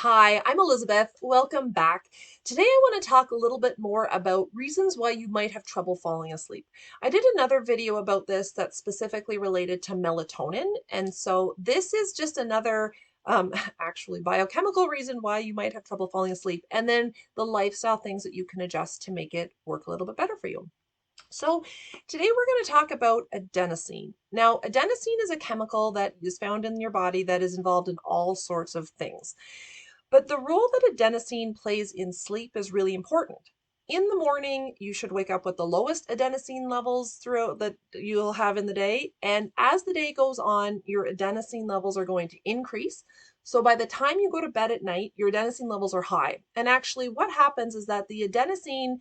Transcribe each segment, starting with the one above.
Hi, I'm Elizabeth. Welcome back. Today I want to talk a little bit more about reasons why you might have trouble falling asleep. I did another video about this that's specifically related to melatonin, and so this is just another actually biochemical reason why you might have trouble falling asleep, and then the lifestyle things that you can adjust to make it work a little bit better for you. So today we're going to talk about adenosine. Now, adenosine is a chemical that is found in your body that is involved in all sorts of things. But the role that adenosine plays in sleep is really important. In the morning, you should wake up with the lowest adenosine levels throughout that you'll have in the day. And as the day goes on, your adenosine levels are going to increase. So by the time you go to bed at night, your adenosine levels are high. And actually, what happens is that the adenosine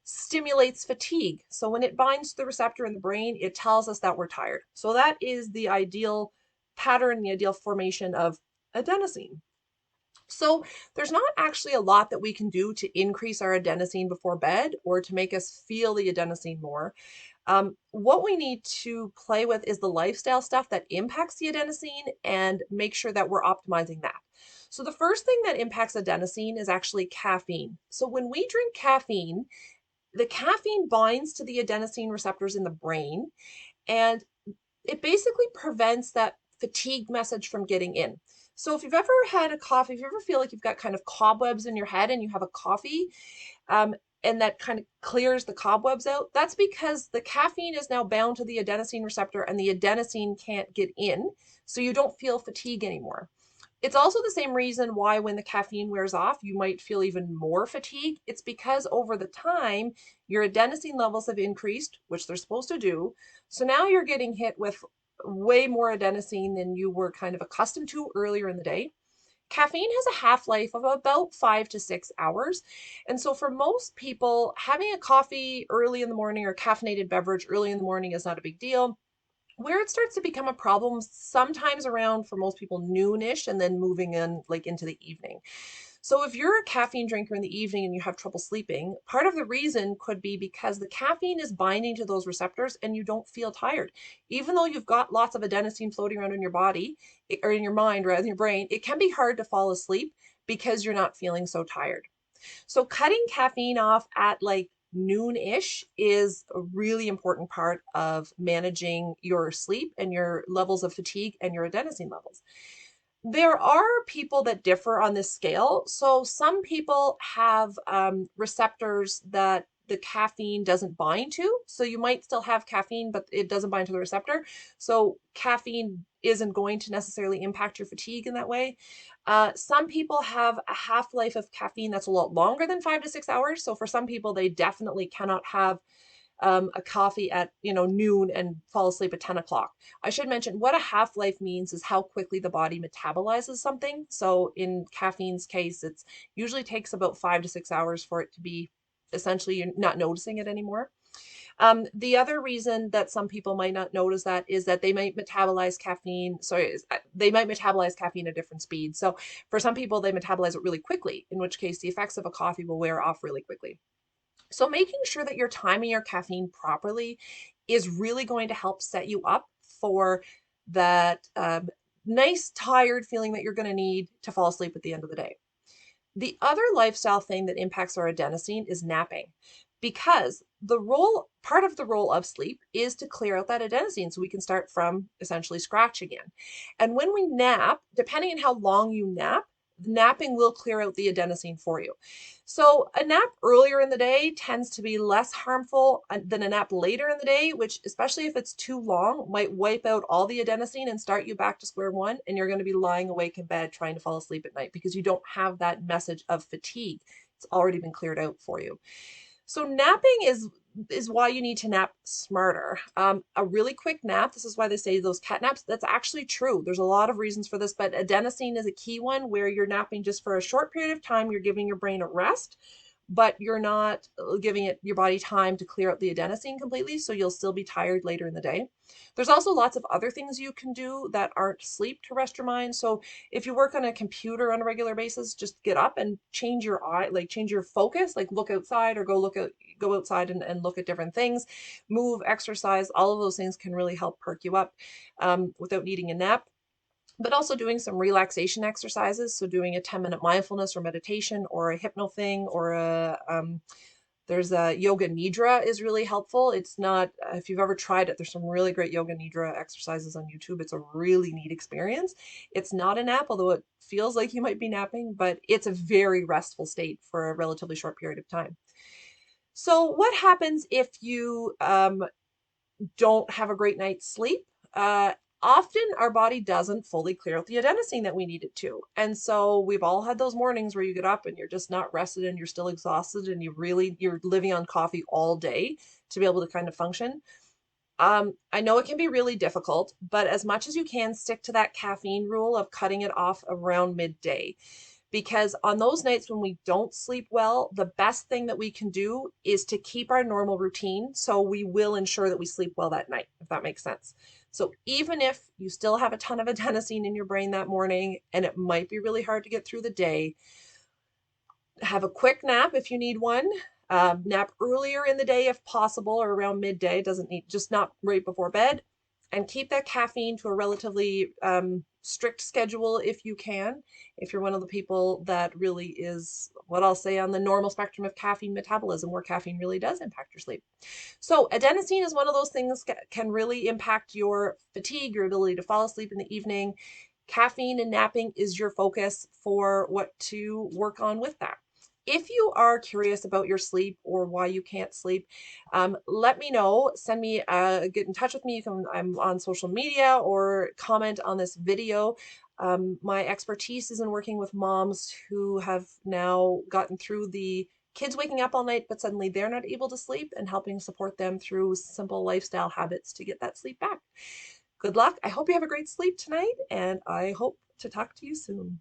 stimulates fatigue. So when it binds to the receptor in the brain, it tells us that we're tired. So that is the ideal pattern, the ideal formation of adenosine. So there's not actually a lot that we can do to increase our adenosine before bed or to make us feel the adenosine more. What we need to play with is the lifestyle stuff that impacts the adenosine and make sure that we're optimizing that. So the first thing that impacts adenosine is actually caffeine. So when we drink caffeine, the caffeine binds to the adenosine receptors in the brain, and it basically prevents that fatigue message from getting in. So if you've ever had a coffee, if you ever feel like you've got kind of cobwebs in your head and you have a coffee, um, and that kind of clears the cobwebs out, that's because the caffeine is now bound to the adenosine receptor and the adenosine can't get in, so you don't feel fatigue anymore. It's also the same reason why when the caffeine wears off, you might feel even more fatigue. It's because over the time, your adenosine levels have increased, which they're supposed to do. So now you're getting hit with way more adenosine than you were kind of accustomed to earlier in the day. Caffeine has a half-life of about 5 to 6 hours. And so for most people, having a coffee early in the morning or caffeinated beverage early in the morning is not a big deal. Where it starts to become a problem sometimes around, for most people, noonish and then moving in like into the evening. So if you're a caffeine drinker in the evening and you have trouble sleeping, part of the reason could be because the caffeine is binding to those receptors and you don't feel tired. Even though you've got lots of adenosine floating around in your body, or in your mind rather than your brain, it can be hard to fall asleep because you're not feeling so tired. So cutting caffeine off at like noon-ish is a really important part of managing your sleep and your levels of fatigue and your adenosine levels. There are people that differ on this scale. So some people have receptors that the caffeine doesn't bind to. So you might still have caffeine, but it doesn't bind to the receptor. So caffeine isn't going to necessarily impact your fatigue in that way. Some people have a half-life of caffeine that's a lot longer than 5 to 6 hours. So for some people, they definitely cannot have a coffee at noon and fall asleep at 10 o'clock. I should mention what a half-life means is how quickly the body metabolizes something. So in caffeine's case, it's usually takes about 5 to 6 hours for it to be essentially you're not noticing it anymore. The other reason that some people might not notice that is that they might metabolize caffeine. Sorry, they might metabolize caffeine at different speeds. So for some people, they metabolize it really quickly, in which case the effects of a coffee will wear off really quickly. So making sure that you're timing your caffeine properly is really going to help set you up for that nice tired feeling that you're going to need to fall asleep at the end of the day. The other lifestyle thing that impacts our adenosine is napping, because part of the role of sleep is to clear out that adenosine so we can start from essentially scratch again. And when we nap, depending on how long you nap, napping will clear out the adenosine for you. So a nap earlier in the day tends to be less harmful than a nap later in the day, which, especially if it's too long, might wipe out all the adenosine and start you back to square one. And you're going to be lying awake in bed trying to fall asleep at night because you don't have that message of fatigue. It's already been cleared out for you. So napping is why you need to nap smarter. A really quick nap, this is why they say those cat naps, that's actually true. There's a lot of reasons for this, but adenosine is a key one where you're napping just for a short period of time. You're giving your brain a rest, but you're not giving your body time to clear out the adenosine completely, so you'll still be tired later in the day. There's also lots of other things you can do that aren't sleep to rest your mind. So if you work on a computer on a regular basis, just get up and change your change your focus, like look outside or go outside and look at different things, move, exercise. All of those things can really help perk you up without needing a nap. but also doing some relaxation exercises. So doing a 10-minute mindfulness or meditation or a hypno thing or there's a yoga nidra is really helpful. It's not, if you've ever tried it, there's some really great yoga nidra exercises on YouTube. It's a really neat experience. It's not a nap, although it feels like you might be napping, but it's a very restful state for a relatively short period of time. So what happens if you don't have a great night's sleep? Often our body doesn't fully clear out the adenosine that we need it to. And so we've all had those mornings where you get up and you're just not rested and you're still exhausted and you're living on coffee all day to be able to kind of function. I know it can be really difficult, but as much as you can, stick to that caffeine rule of cutting it off around midday. Because on those nights when we don't sleep well, the best thing that we can do is to keep our normal routine. So we will ensure that we sleep well that night, if that makes sense. So even if you still have a ton of adenosine in your brain that morning and it might be really hard to get through the day, have a quick nap if you need one. Nap earlier in the day if possible, or around midday. Doesn't need, just not right before bed. And keep that caffeine to a relatively strict schedule if you can. If you're one of the people that really is what I'll say on the normal spectrum of caffeine metabolism, where caffeine really does impact your sleep. So adenosine is one of those things that can really impact your fatigue, your ability to fall asleep in the evening. Caffeine and napping is your focus for what to work on with that. If you are curious about your sleep or why you can't sleep, let me know. Send me, get in touch with me. I'm on social media or comment on this video. My expertise is in working with moms who have now gotten through the kids waking up all night, but suddenly they're not able to sleep, and helping support them through simple lifestyle habits to get that sleep back. Good luck. I hope you have a great sleep tonight, and I hope to talk to you soon.